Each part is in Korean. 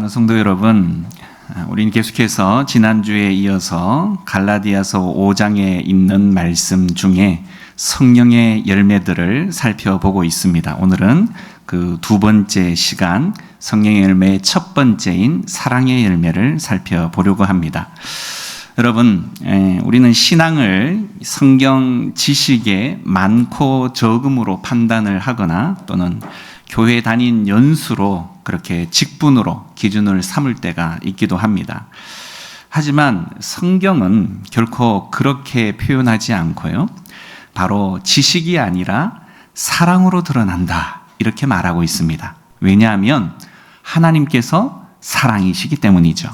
사랑하는 성도 여러분, 우리는 계속해서 지난주에 이어서 갈라디아서 5장에 있는 말씀 중에 성령의 열매들을 살펴보고 있습니다. 오늘은 그 두 번째 시간, 성령의 열매의 첫 번째인 사랑의 열매를 살펴보려고 합니다. 여러분, 우리는 신앙을 성경 지식의 많고 적음으로 판단을 하거나 또는 교회 다닌 연수로 그렇게 직분으로 기준을 삼을 때가 있기도 합니다. 하지만 성경은 결코 그렇게 표현하지 않고요. 바로 지식이 아니라 사랑으로 드러난다, 이렇게 말하고 있습니다. 왜냐하면 하나님께서 사랑이시기 때문이죠.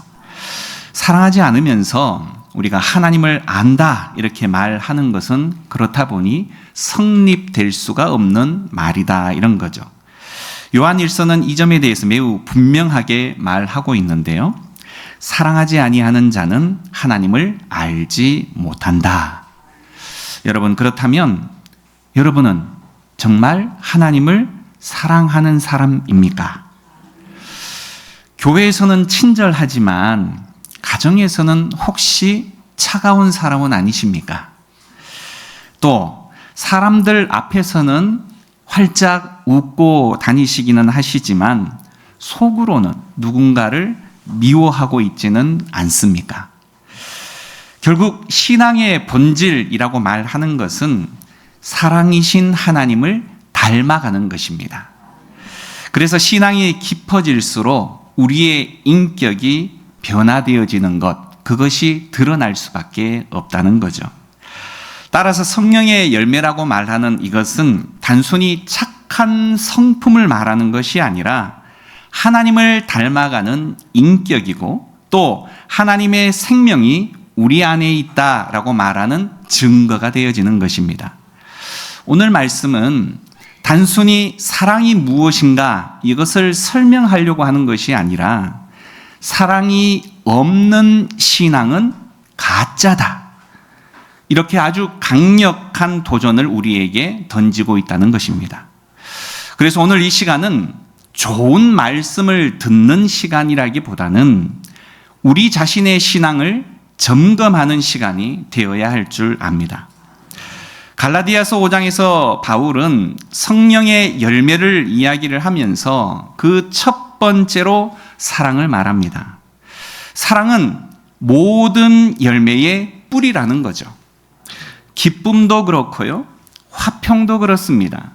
사랑하지 않으면서 우리가 하나님을 안다 이렇게 말하는 것은 그렇다 보니 성립될 수가 없는 말이다, 이런 거죠. 요한일서는 이 점에 대해서 매우 분명하게 말하고 있는데요. 사랑하지 아니하는 자는 하나님을 알지 못한다. 여러분, 그렇다면 여러분은 정말 하나님을 사랑하는 사람입니까? 교회에서는 친절하지만 가정에서는 혹시 차가운 사람은 아니십니까? 또 사람들 앞에서는 활짝 웃고 다니시기는 하시지만 속으로는 누군가를 미워하고 있지는 않습니까? 결국 신앙의 본질이라고 말하는 것은 사랑이신 하나님을 닮아가는 것입니다. 그래서 신앙이 깊어질수록 우리의 인격이 변화되어지는 것, 그것이 드러날 수밖에 없다는 거죠. 따라서 성령의 열매라고 말하는 이것은 단순히 착한 성품을 말하는 것이 아니라 하나님을 닮아가는 인격이고 또 하나님의 생명이 우리 안에 있다라고 말하는 증거가 되어지는 것입니다. 오늘 말씀은 단순히 사랑이 무엇인가 이것을 설명하려고 하는 것이 아니라 사랑이 없는 신앙은 가짜다, 이렇게 아주 강력한 도전을 우리에게 던지고 있다는 것입니다. 그래서 오늘 이 시간은 좋은 말씀을 듣는 시간이라기보다는 우리 자신의 신앙을 점검하는 시간이 되어야 할 줄 압니다. 갈라디아서 5장에서 바울은 성령의 열매를 이야기를 하면서 그 첫 번째로 사랑을 말합니다. 사랑은 모든 열매의 뿌리라는 거죠. 기쁨도 그렇고요, 화평도 그렇습니다.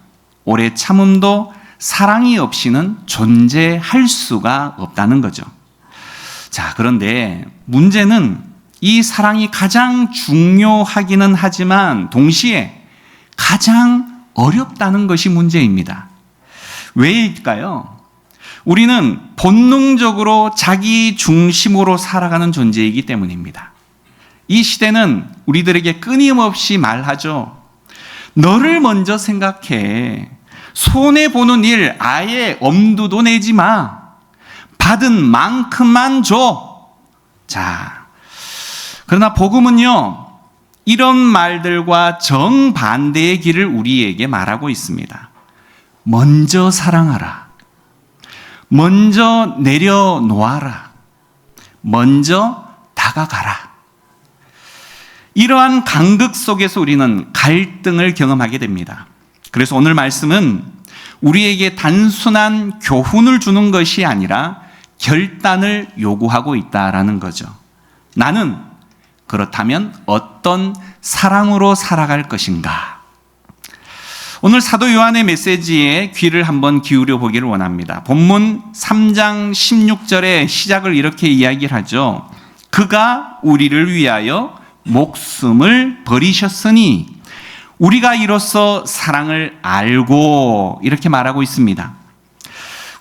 오래 참음도 사랑이 없이는 존재할 수가 없다는 거죠. 자, 그런데 문제는 이 사랑이 가장 중요하기는 하지만 동시에 가장 어렵다는 것이 문제입니다. 왜일까요? 우리는 본능적으로 자기 중심으로 살아가는 존재이기 때문입니다. 이 시대는 우리들에게 끊임없이 말하죠. 너를 먼저 생각해. 손해보는 일 아예 엄두도 내지 마. 받은 만큼만 줘. 자, 그러나 복음은요, 이런 말들과 정반대의 길을 우리에게 말하고 있습니다. 먼저 사랑하라. 먼저 내려놓아라. 먼저 다가가라. 이러한 간극 속에서 우리는 갈등을 경험하게 됩니다. 그래서 오늘 말씀은 우리에게 단순한 교훈을 주는 것이 아니라 결단을 요구하고 있다라는 거죠. 나는 그렇다면 어떤 사랑으로 살아갈 것인가? 오늘 사도 요한의 메시지에 귀를 한번 기울여 보기를 원합니다. 본문 3장 16절에 시작을 이렇게 이야기를 하죠. 그가 우리를 위하여 목숨을 버리셨으니 우리가 이로써 사랑을 알고, 이렇게 말하고 있습니다.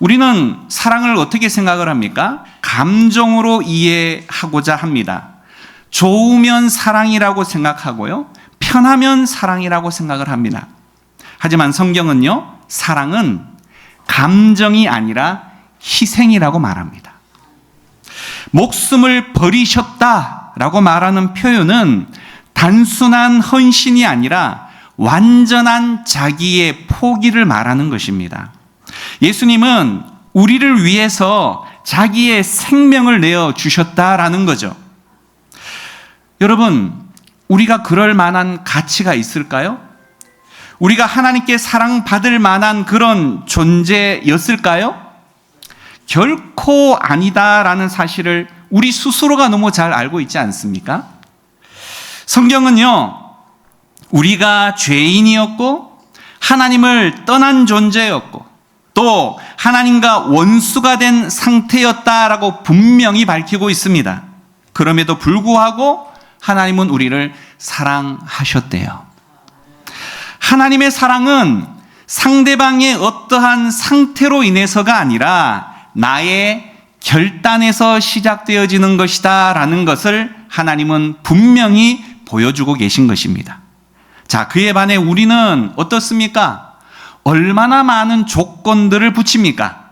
우리는 사랑을 어떻게 생각을 합니까? 감정으로 이해하고자 합니다. 좋으면 사랑이라고 생각하고요, 편하면 사랑이라고 생각을 합니다. 하지만 성경은요, 사랑은 감정이 아니라 희생이라고 말합니다. 목숨을 버리셨다라고 말하는 표현은 단순한 헌신이 아니라 완전한 자기의 포기를 말하는 것입니다. 예수님은 우리를 위해서 자기의 생명을 내어 주셨다라는 거죠. 여러분, 우리가 그럴 만한 가치가 있을까요? 우리가 하나님께 사랑받을 만한 그런 존재였을까요? 결코 아니다라는 사실을 우리 스스로가 너무 잘 알고 있지 않습니까? 성경은요, 우리가 죄인이었고 하나님을 떠난 존재였고 또 하나님과 원수가 된 상태였다라고 분명히 밝히고 있습니다. 그럼에도 불구하고 하나님은 우리를 사랑하셨대요. 하나님의 사랑은 상대방의 어떠한 상태로 인해서가 아니라 나의 결단에서 시작되어지는 것이다 라는 것을 하나님은 분명히 보여주고 계신 것입니다. 자, 그에 반해 우리는 어떻습니까? 얼마나 많은 조건들을 붙입니까?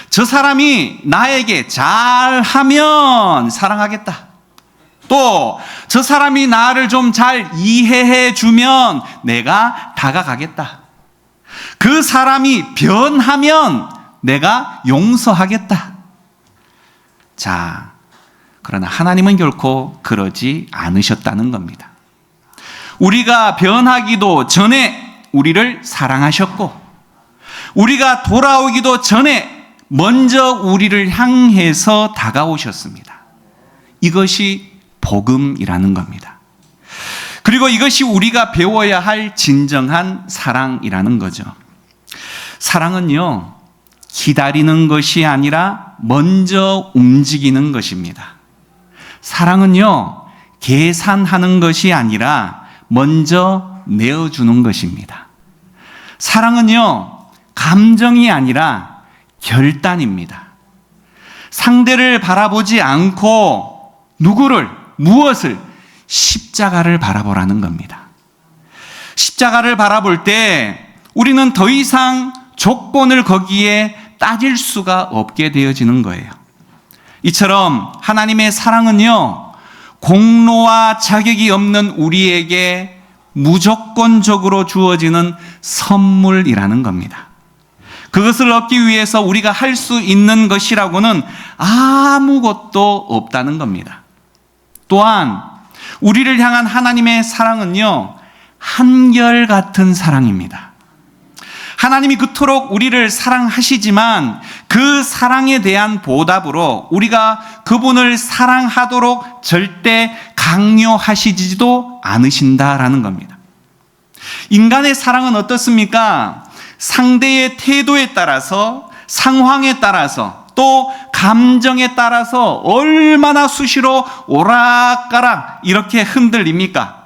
저 사람이 나에게 잘하면 사랑하겠다. 또 저 사람이 나를 좀 잘 이해해 주면 내가 다가가겠다. 그 사람이 변하면 내가 용서하겠다. 자, 그러나 하나님은 결코 그러지 않으셨다는 겁니다. 우리가 변하기도 전에 우리를 사랑하셨고 우리가 돌아오기도 전에 먼저 우리를 향해서 다가오셨습니다. 이것이 복음이라는 겁니다. 그리고 이것이 우리가 배워야 할 진정한 사랑이라는 거죠. 사랑은요, 기다리는 것이 아니라 먼저 움직이는 것입니다. 사랑은요, 계산하는 것이 아니라 먼저 내어주는 것입니다. 사랑은요, 감정이 아니라 결단입니다. 상대를 바라보지 않고 누구를, 무엇을? 십자가를 바라보라는 겁니다. 십자가를 바라볼 때 우리는 더 이상 조건을 거기에 따질 수가 없게 되어지는 거예요. 이처럼 하나님의 사랑은요, 공로와 자격이 없는 우리에게 무조건적으로 주어지는 선물이라는 겁니다. 그것을 얻기 위해서 우리가 할 수 있는 것이라고는 아무것도 없다는 겁니다. 또한 우리를 향한 하나님의 사랑은요, 한결같은 사랑입니다. 하나님이 그토록 우리를 사랑하시지만 그 사랑에 대한 보답으로 우리가 그분을 사랑하도록 절대 강요하시지도 않으신다라는 겁니다. 인간의 사랑은 어떻습니까? 상대의 태도에 따라서, 상황에 따라서, 또 감정에 따라서 얼마나 수시로 오락가락 이렇게 흔들립니까?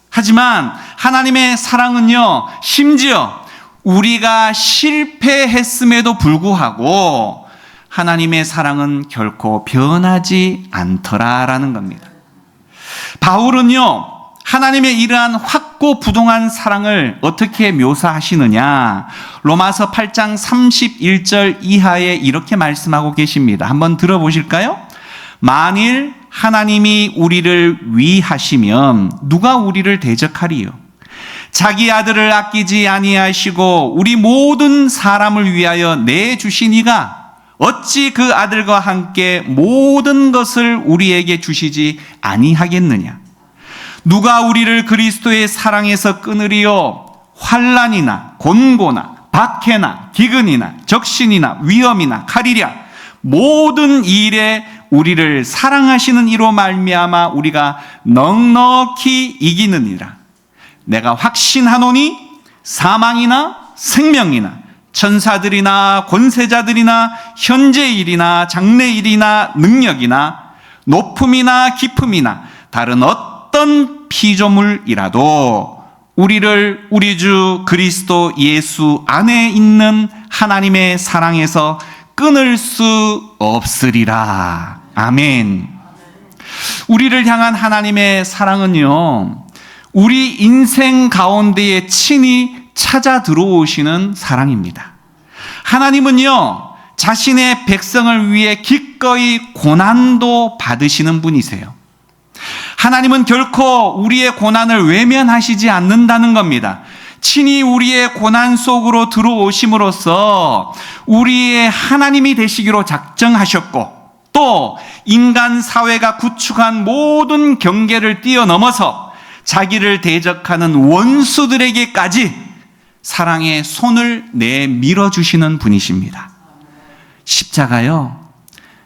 하지만 하나님의 사랑은요, 심지어 우리가 실패했음에도 불구하고 하나님의 사랑은 결코 변하지 않더라라는 겁니다. 바울은요, 하나님의 이러한 확고부동한 사랑을 어떻게 묘사하시느냐? 로마서 8장 31절 이하에 이렇게 말씀하고 계십니다. 한번 들어보실까요? 만일 하나님이 우리를 위하시면 누가 우리를 대적하리요? 자기 아들을 아끼지 아니하시고 우리 모든 사람을 위하여 내주신 이가 어찌 그 아들과 함께 모든 것을 우리에게 주시지 아니하겠느냐? 누가 우리를 그리스도의 사랑에서 끊으리요? 환난이나 곤고나 박해나 기근이나 적신이나 위험이나 칼이랴 모든 일에 우리를 사랑하시는 이로 말미암아 우리가 넉넉히 이기느니라. 내가 확신하노니 사망이나 생명이나 천사들이나 권세자들이나 현재일이나 장래일이나 능력이나 높음이나 깊음이나 다른 어떤 피조물이라도 우리를 우리 주 그리스도 예수 안에 있는 하나님의 사랑에서 끊을 수 없으리라. 아멘. 우리를 향한 하나님의 사랑은요, 우리 인생 가운데에 친히 찾아 들어오시는 사랑입니다. 하나님은요, 자신의 백성을 위해 기꺼이 고난도 받으시는 분이세요. 하나님은 결코 우리의 고난을 외면하시지 않는다는 겁니다. 친히 우리의 고난 속으로 들어오심으로써 우리의 하나님이 되시기로 작정하셨고, 또 인간 사회가 구축한 모든 경계를 뛰어넘어서 자기를 대적하는 원수들에게까지 사랑의 손을 내밀어 주시는 분이십니다. 십자가요,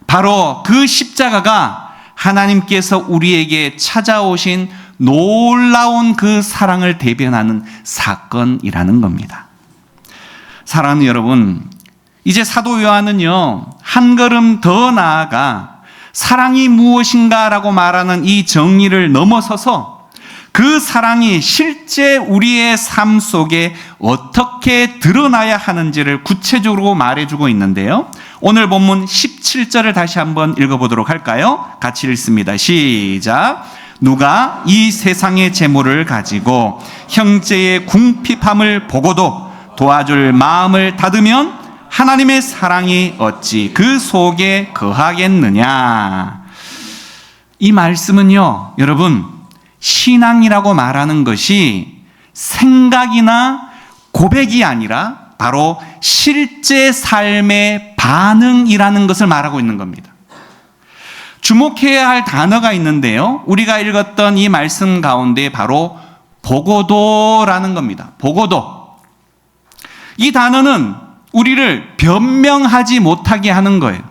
바로 그 십자가가 하나님께서 우리에게 찾아오신 놀라운 그 사랑을 대변하는 사건이라는 겁니다. 사랑하는 여러분, 이제 사도 요한은요, 한 걸음 더 나아가 사랑이 무엇인가라고 말하는 이 정의를 넘어서서 그 사랑이 실제 우리의 삶 속에 어떻게 드러나야 하는지를 구체적으로 말해주고 있는데요. 오늘 본문 17절을 다시 한번 읽어보도록 할까요? 같이 읽습니다. 시작. 누가 이 세상의 재물을 가지고 형제의 궁핍함을 보고도 도와줄 마음을 닫으면 하나님의 사랑이 어찌 그 속에 거하겠느냐. 이 말씀은요, 여러분, 신앙이라고 말하는 것이 생각이나 고백이 아니라 바로 실제 삶의 반응이라는 것을 말하고 있는 겁니다. 주목해야 할 단어가 있는데요, 우리가 읽었던 이 말씀 가운데 바로 보고도라는 겁니다. 보고도. 이 단어는 우리를 변명하지 못하게 하는 거예요.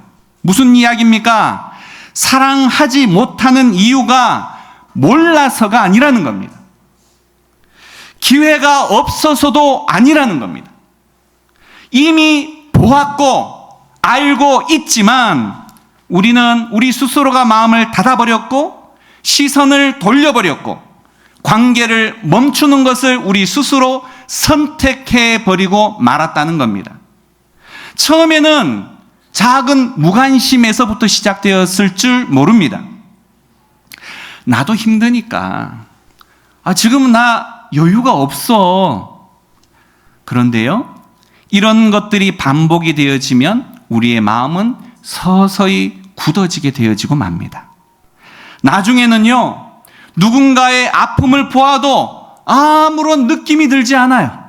무슨 이야기입니까? 사랑하지 못하는 이유가 몰라서가 아니라는 겁니다. 기회가 없어서도 아니라는 겁니다. 이미 보았고 알고 있지만 우리는 우리 스스로가 마음을 닫아버렸고 시선을 돌려버렸고 관계를 멈추는 것을 우리 스스로 선택해버리고 말았다는 겁니다. 처음에는 작은 무관심에서부터 시작되었을 줄 모릅니다. 나도 힘드니까, 지금은 나 여유가 없어. 그런데요, 이런 것들이 반복이 되어지면 우리의 마음은 서서히 굳어지게 되어지고 맙니다. 나중에는요, 누군가의 아픔을 보아도 아무런 느낌이 들지 않아요.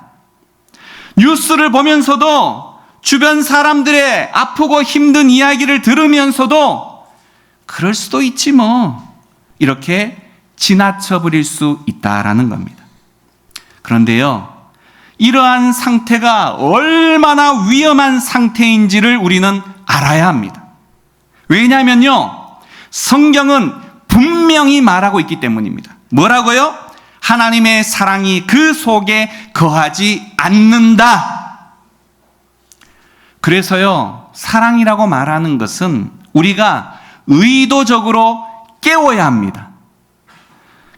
뉴스를 보면서도 주변 사람들의 아프고 힘든 이야기를 들으면서도 그럴 수도 있지 뭐, 이렇게 지나쳐버릴 수 있다라는 겁니다. 그런데요, 이러한 상태가 얼마나 위험한 상태인지를 우리는 알아야 합니다. 왜냐하면요, 성경은 분명히 말하고 있기 때문입니다. 뭐라고요? 하나님의 사랑이 그 속에 거하지 않는다. 그래서요, 사랑이라고 말하는 것은 우리가 의도적으로 깨워야 합니다.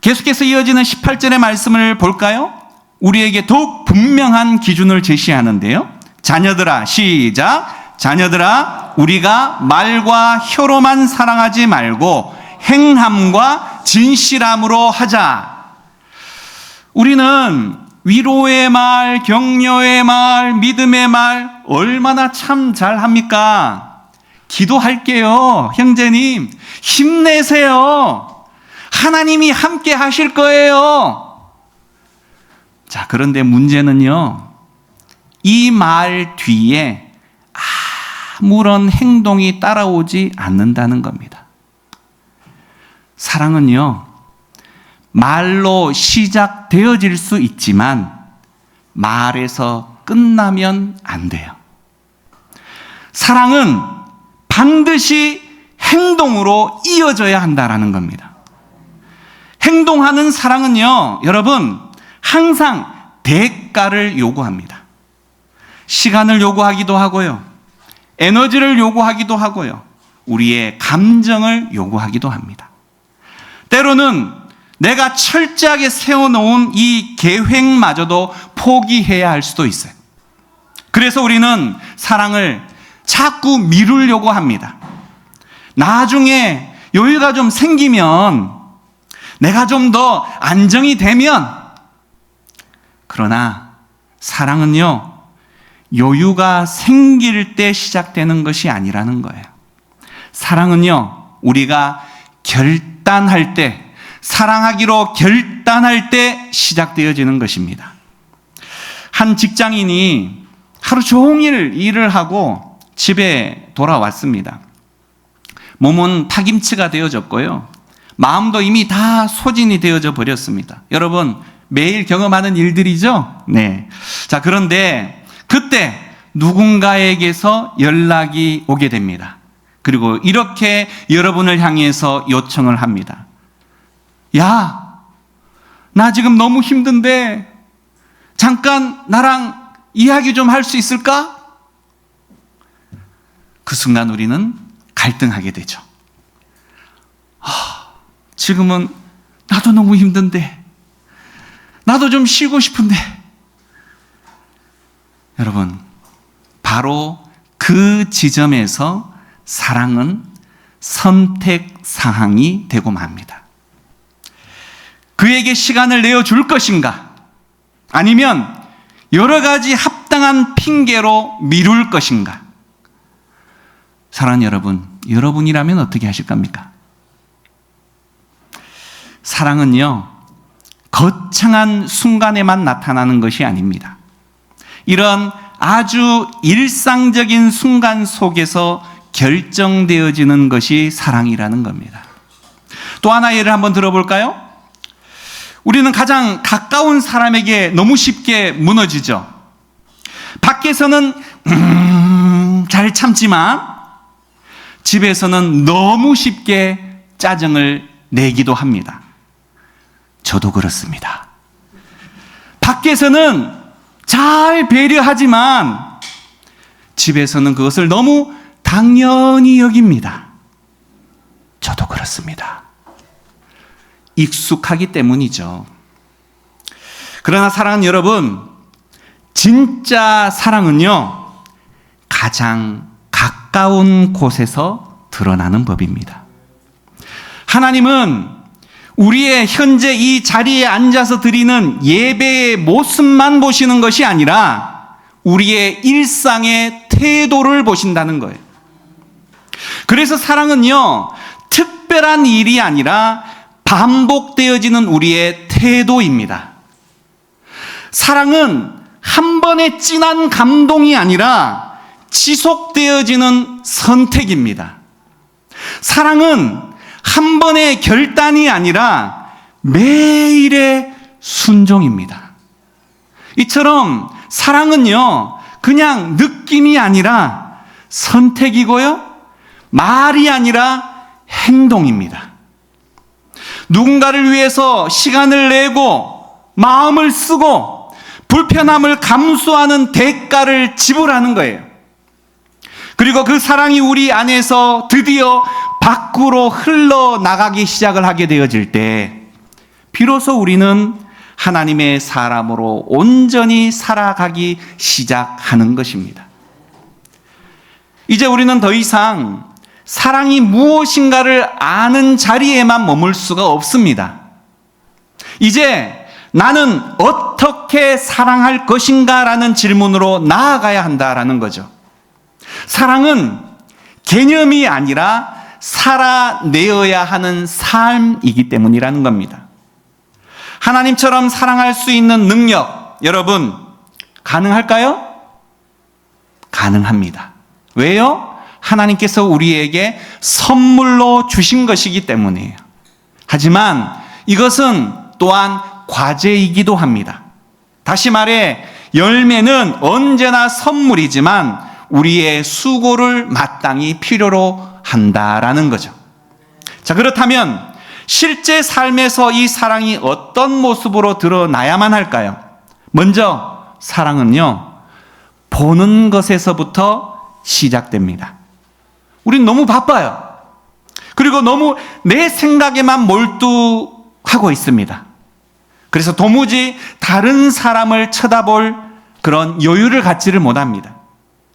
계속해서 이어지는 18절의 말씀을 볼까요? 우리에게 더욱 분명한 기준을 제시하는데요. 자녀들아, 시작. 자녀들아, 우리가 말과 혀로만 사랑하지 말고 행함과 진실함으로 하자. 우리는 위로의 말, 격려의 말, 믿음의 말 얼마나 참 잘합니까? 기도할게요. 형제님, 힘내세요. 하나님이 함께 하실 거예요. 자, 그런데 문제는요, 이 말 뒤에 아무런 행동이 따라오지 않는다는 겁니다. 사랑은요, 말로 시작되어질 수 있지만 말에서 끝나면 안 돼요. 사랑은 반드시 행동으로 이어져야 한다는 겁니다. 행동하는 사랑은요, 여러분, 항상 대가를 요구합니다. 시간을 요구하기도 하고요, 에너지를 요구하기도 하고요, 우리의 감정을 요구하기도 합니다. 때로는 내가 철저하게 세워놓은 이 계획마저도 포기해야 할 수도 있어요. 그래서 우리는 사랑을 자꾸 미루려고 합니다. 나중에 여유가 좀 생기면, 내가 좀 더 안정이 되면. 그러나 사랑은요, 여유가 생길 때 시작되는 것이 아니라는 거예요. 사랑은요, 우리가 결단할 때, 사랑하기로 결단할 때 시작되어지는 것입니다. 한 직장인이 하루 종일 일을 하고 집에 돌아왔습니다. 몸은 파김치가 되어졌고요. 마음도 이미 다 소진이 되어져 버렸습니다. 여러분, 매일 경험하는 일들이죠? 네. 자, 그런데 그때 누군가에게서 연락이 오게 됩니다. 그리고 이렇게 여러분을 향해서 요청을 합니다. 야, 나 지금 너무 힘든데 잠깐 나랑 이야기 좀 할 수 있을까? 그 순간 우리는 갈등하게 되죠. 지금은 나도 너무 힘든데, 나도 좀 쉬고 싶은데. 여러분, 바로 그 지점에서 사랑은 선택 사항이 되고 맙니다. 그에게 시간을 내어줄 것인가? 아니면 여러 가지 합당한 핑계로 미룰 것인가? 사랑하는 여러분, 여러분이라면 어떻게 하실 겁니까? 사랑은요, 거창한 순간에만 나타나는 것이 아닙니다. 이런 아주 일상적인 순간 속에서 결정되어지는 것이 사랑이라는 겁니다. 또 하나 예를 한번 들어볼까요? 우리는 가장 가까운 사람에게 너무 쉽게 무너지죠. 밖에서는 잘 참지만 집에서는 너무 쉽게 짜증을 내기도 합니다. 저도 그렇습니다. 밖에서는 잘 배려하지만 집에서는 그것을 너무 당연히 여깁니다. 저도 그렇습니다. 익숙하기 때문이죠. 그러나 사랑하는 여러분, 진짜 사랑은요, 가장 가까운 곳에서 드러나는 법입니다. 하나님은 우리의 현재 이 자리에 앉아서 드리는 예배의 모습만 보시는 것이 아니라 우리의 일상의 태도를 보신다는 거예요. 그래서 사랑은요, 특별한 일이 아니라 반복되어지는 우리의 태도입니다. 사랑은 한 번의 진한 감동이 아니라 지속되어지는 선택입니다. 사랑은 한 번의 결단이 아니라 매일의 순종입니다. 이처럼 사랑은요, 그냥 느낌이 아니라 선택이고요, 말이 아니라 행동입니다. 누군가를 위해서 시간을 내고 마음을 쓰고 불편함을 감수하는 대가를 지불하는 거예요. 그리고 그 사랑이 우리 안에서 드디어 밖으로 흘러나가기 시작을 하게 되어질 때 비로소 우리는 하나님의 사람으로 온전히 살아가기 시작하는 것입니다. 이제 우리는 더 이상 사랑이 무엇인가를 아는 자리에만 머물 수가 없습니다. 이제 나는 어떻게 사랑할 것인가라는 질문으로 나아가야 한다라는 거죠. 사랑은 개념이 아니라 살아내어야 하는 삶이기 때문이라는 겁니다. 하나님처럼 사랑할 수 있는 능력, 여러분, 가능할까요? 가능합니다. 왜요? 하나님께서 우리에게 선물로 주신 것이기 때문이에요. 하지만 이것은 또한 과제이기도 합니다. 다시 말해, 열매는 언제나 선물이지만 우리의 수고를 마땅히 필요로 한다라는 거죠. 자, 그렇다면 실제 삶에서 이 사랑이 어떤 모습으로 드러나야만 할까요? 먼저 사랑은요, 보는 것에서부터 시작됩니다. 우린 너무 바빠요. 그리고 너무 내 생각에만 몰두하고 있습니다. 그래서 도무지 다른 사람을 쳐다볼 그런 여유를 갖지를 못합니다.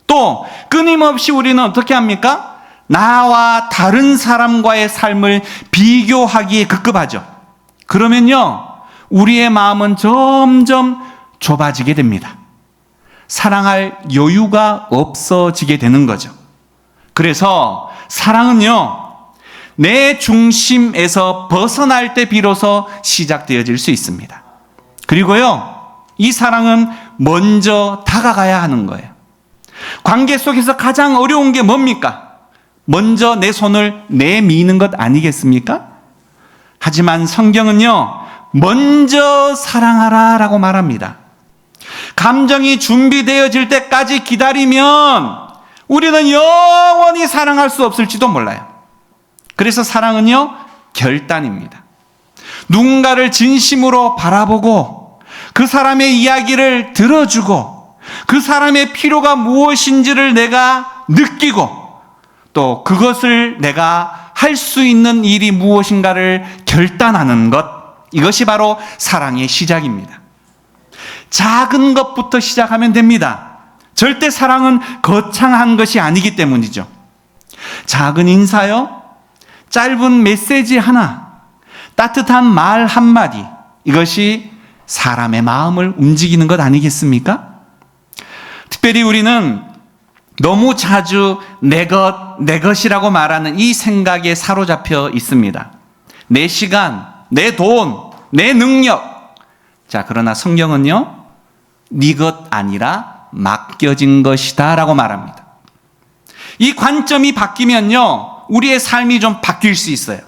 또 끊임없이 우리는 어떻게 합니까? 나와 다른 사람과의 삶을 비교하기에 급급하죠. 그러면요, 우리의 마음은 점점 좁아지게 됩니다. 사랑할 여유가 없어지게 되는 거죠. 그래서 사랑은요, 내 중심에서 벗어날 때 비로소 시작되어질 수 있습니다. 그리고요, 이 사랑은 먼저 다가가야 하는 거예요. 관계 속에서 가장 어려운 게 뭡니까? 먼저 내 손을 내미는 것 아니겠습니까? 하지만 성경은요, 먼저 사랑하라 라고 말합니다. 감정이 준비되어질 때까지 기다리면 우리는 영원히 사랑할 수 없을지도 몰라요. 그래서 사랑은요, 결단입니다. 누군가를 진심으로 바라보고 그 사람의 이야기를 들어주고 그 사람의 필요가 무엇인지를 내가 느끼고 또 그것을 내가 할 수 있는 일이 무엇인가를 결단하는 것, 이것이 바로 사랑의 시작입니다. 작은 것부터 시작하면 됩니다. 절대 사랑은 거창한 것이 아니기 때문이죠. 작은 인사요, 짧은 메시지 하나, 따뜻한 말 한마디, 이것이 사람의 마음을 움직이는 것 아니겠습니까? 특별히 우리는 너무 자주 내 것이라고 말하는 이 생각에 사로잡혀 있습니다. 내 시간, 내 돈, 내 능력. 자, 그러나 성경은요, 네 것 아니라 맡겨진 것이다 라고 말합니다. 이 관점이 바뀌면요, 우리의 삶이 좀 바뀔 수 있어요.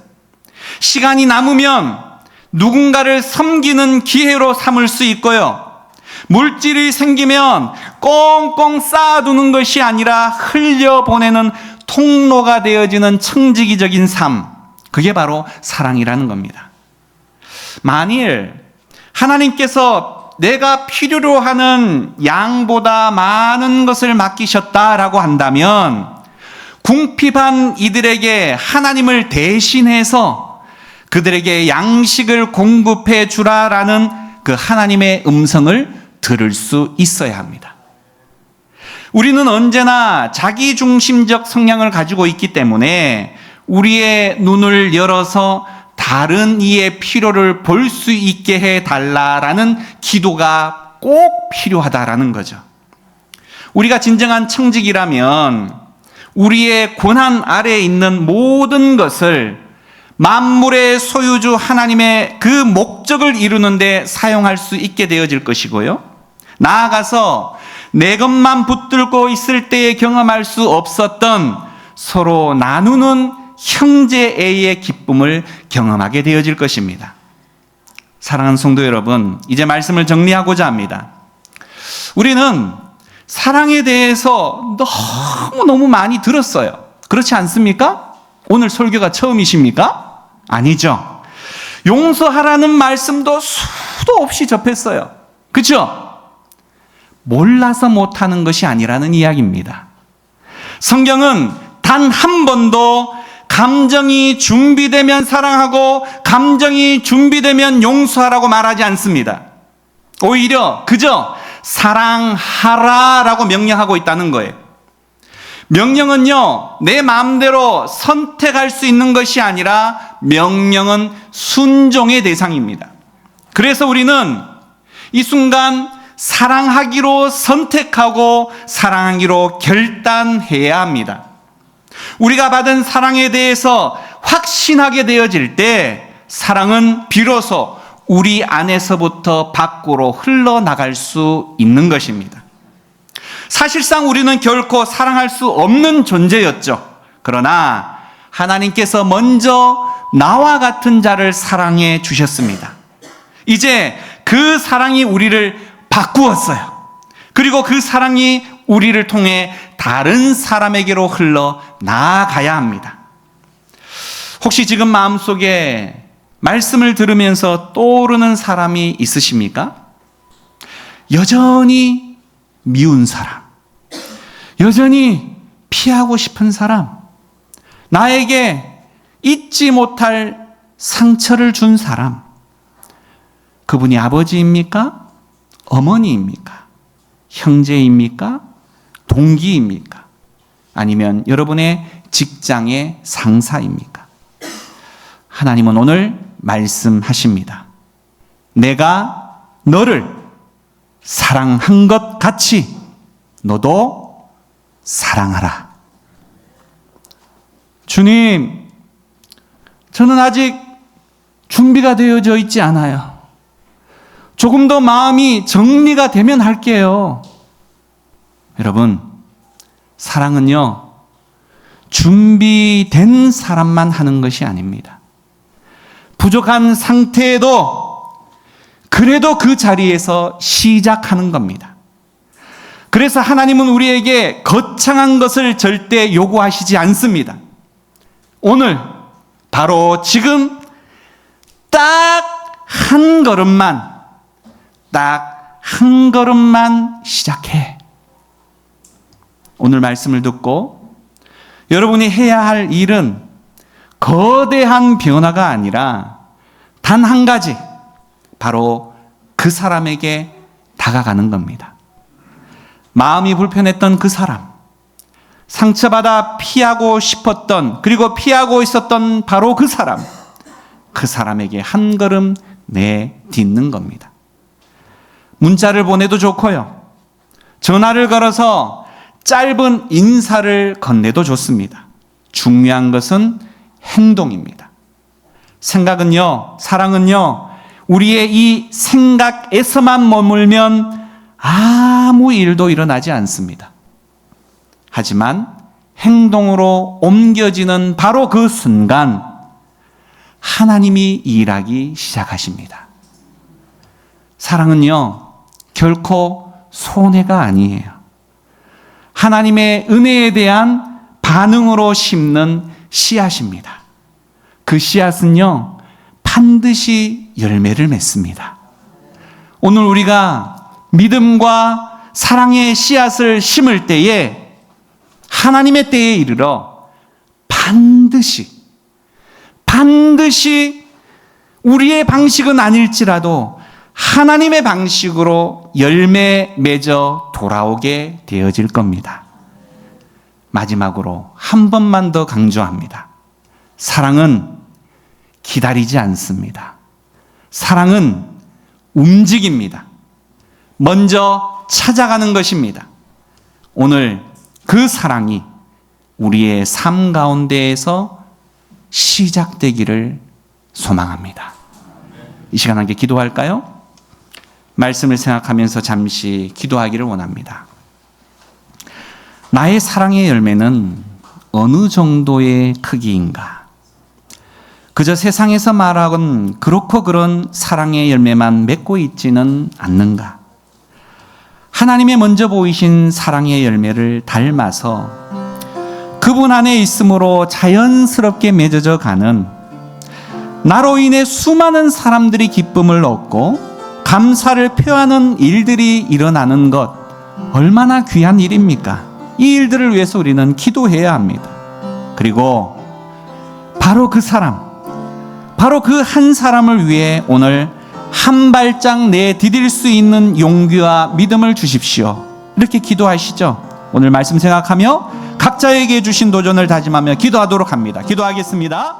시간이 남으면 누군가를 섬기는 기회로 삼을 수 있고요, 물질이 생기면 꽁꽁 쌓아두는 것이 아니라 흘려보내는 통로가 되어지는 청지기적인 삶, 그게 바로 사랑이라는 겁니다. 만일 하나님께서 내가 필요로 하는 양보다 많은 것을 맡기셨다라고 한다면 궁핍한 이들에게 하나님을 대신해서 그들에게 양식을 공급해 주라라는 그 하나님의 음성을 들을 수 있어야 합니다. 우리는 언제나 자기중심적 성향을 가지고 있기 때문에 우리의 눈을 열어서 다른 이의 필요를 볼 수 있게 해달라라는 기도가 꼭 필요하다라는 거죠. 우리가 진정한 청직이라면 우리의 권한 아래에 있는 모든 것을 만물의 소유주 하나님의 그 목적을 이루는 데 사용할 수 있게 되어질 것이고요, 나아가서 내 것만 붙들고 있을 때에 경험할 수 없었던 서로 나누는 형제애의 기쁨을 경험하게 되어질 것입니다. 사랑하는 성도 여러분, 이제 말씀을 정리하고자 합니다. 우리는 사랑에 대해서 너무너무 많이 들었어요. 그렇지 않습니까? 오늘 설교가 처음이십니까? 아니죠. 용서하라는 말씀도 수도 없이 접했어요. 그렇죠? 몰라서 못하는 것이 아니라는 이야기입니다. 성경은 단 한 번도 감정이 준비되면 사랑하고 감정이 준비되면 용서하라고 말하지 않습니다. 오히려 그저 사랑하라라고 명령하고 있다는 거예요. 명령은요, 내 마음대로 선택할 수 있는 것이 아니라 명령은 순종의 대상입니다. 그래서 우리는 이 순간 사랑하기로 선택하고 사랑하기로 결단해야 합니다. 우리가 받은 사랑에 대해서 확신하게 되어질 때 사랑은 비로소 우리 안에서부터 밖으로 흘러나갈 수 있는 것입니다. 사실상 우리는 결코 사랑할 수 없는 존재였죠. 그러나 하나님께서 먼저 나와 같은 자를 사랑해 주셨습니다. 이제 그 사랑이 우리를 바꾸었어요. 그리고 그 사랑이 우리를 통해 다른 사람에게로 흘러 나아가야 합니다. 혹시 지금 마음속에 말씀을 들으면서 떠오르는 사람이 있으십니까? 여전히 미운 사람, 여전히 피하고 싶은 사람, 나에게 잊지 못할 상처를 준 사람, 그분이 아버지입니까? 어머니입니까? 형제입니까? 동기입니까? 아니면 여러분의 직장의 상사입니까? 하나님은 오늘 말씀하십니다. 내가 너를 사랑한 것 같이 너도 사랑하라. 주님, 저는 아직 준비가 되어져 있지 않아요. 조금 더 마음이 정리가 되면 할게요. 여러분, 사랑은요, 준비된 사람만 하는 것이 아닙니다. 부족한 상태에도 그래도 그 자리에서 시작하는 겁니다. 그래서 하나님은 우리에게 거창한 것을 절대 요구하시지 않습니다. 오늘, 바로 지금 딱 한 걸음만 시작해. 오늘 말씀을 듣고 여러분이 해야 할 일은 거대한 변화가 아니라 단 한 가지, 바로 그 사람에게 다가가는 겁니다. 마음이 불편했던 그 사람, 상처받아 피하고 싶었던, 그리고 피하고 있었던 바로 그 사람에게 한 걸음 내딛는 겁니다. 문자를 보내도 좋고요, 전화를 걸어서 짧은 인사를 건네도 좋습니다. 중요한 것은 행동입니다. 생각은요, 사랑은요, 우리의 이 생각에서만 머물면 아무 일도 일어나지 않습니다. 하지만 행동으로 옮겨지는 바로 그 순간 하나님이 일하기 시작하십니다. 사랑은요, 결코 손해가 아니에요. 하나님의 은혜에 대한 반응으로 심는 씨앗입니다. 그 씨앗은요, 반드시 열매를 맺습니다. 오늘 우리가 믿음과 사랑의 씨앗을 심을 때에 하나님의 때에 이르러 반드시 우리의 방식은 아닐지라도 하나님의 방식으로 열매 맺어 돌아오게 되어질 겁니다. 마지막으로 한 번만 더 강조합니다. 사랑은 기다리지 않습니다. 사랑은 움직입니다. 먼저 찾아가는 것입니다. 오늘 그 사랑이 우리의 삶 가운데에서 시작되기를 소망합니다. 이 시간 함께 기도할까요? 말씀을 생각하면서 잠시 기도하기를 원합니다. 나의 사랑의 열매는 어느 정도의 크기인가? 그저 세상에서 말하건 그렇고 그런 사랑의 열매만 맺고 있지는 않는가? 하나님의 먼저 보이신 사랑의 열매를 닮아서 그분 안에 있음으로 자연스럽게 맺어져 가는, 나로 인해 수많은 사람들이 기쁨을 얻고 감사를 표하는 일들이 일어나는 것, 얼마나 귀한 일입니까? 이 일들을 위해서 우리는 기도해야 합니다. 그리고 바로 그 한 사람을 위해 오늘 한 발짝 내디딜 수 있는 용기와 믿음을 주십시오. 이렇게 기도하시죠. 오늘 말씀 생각하며 각자에게 주신 도전을 다짐하며 기도하도록 합니다. 기도하겠습니다.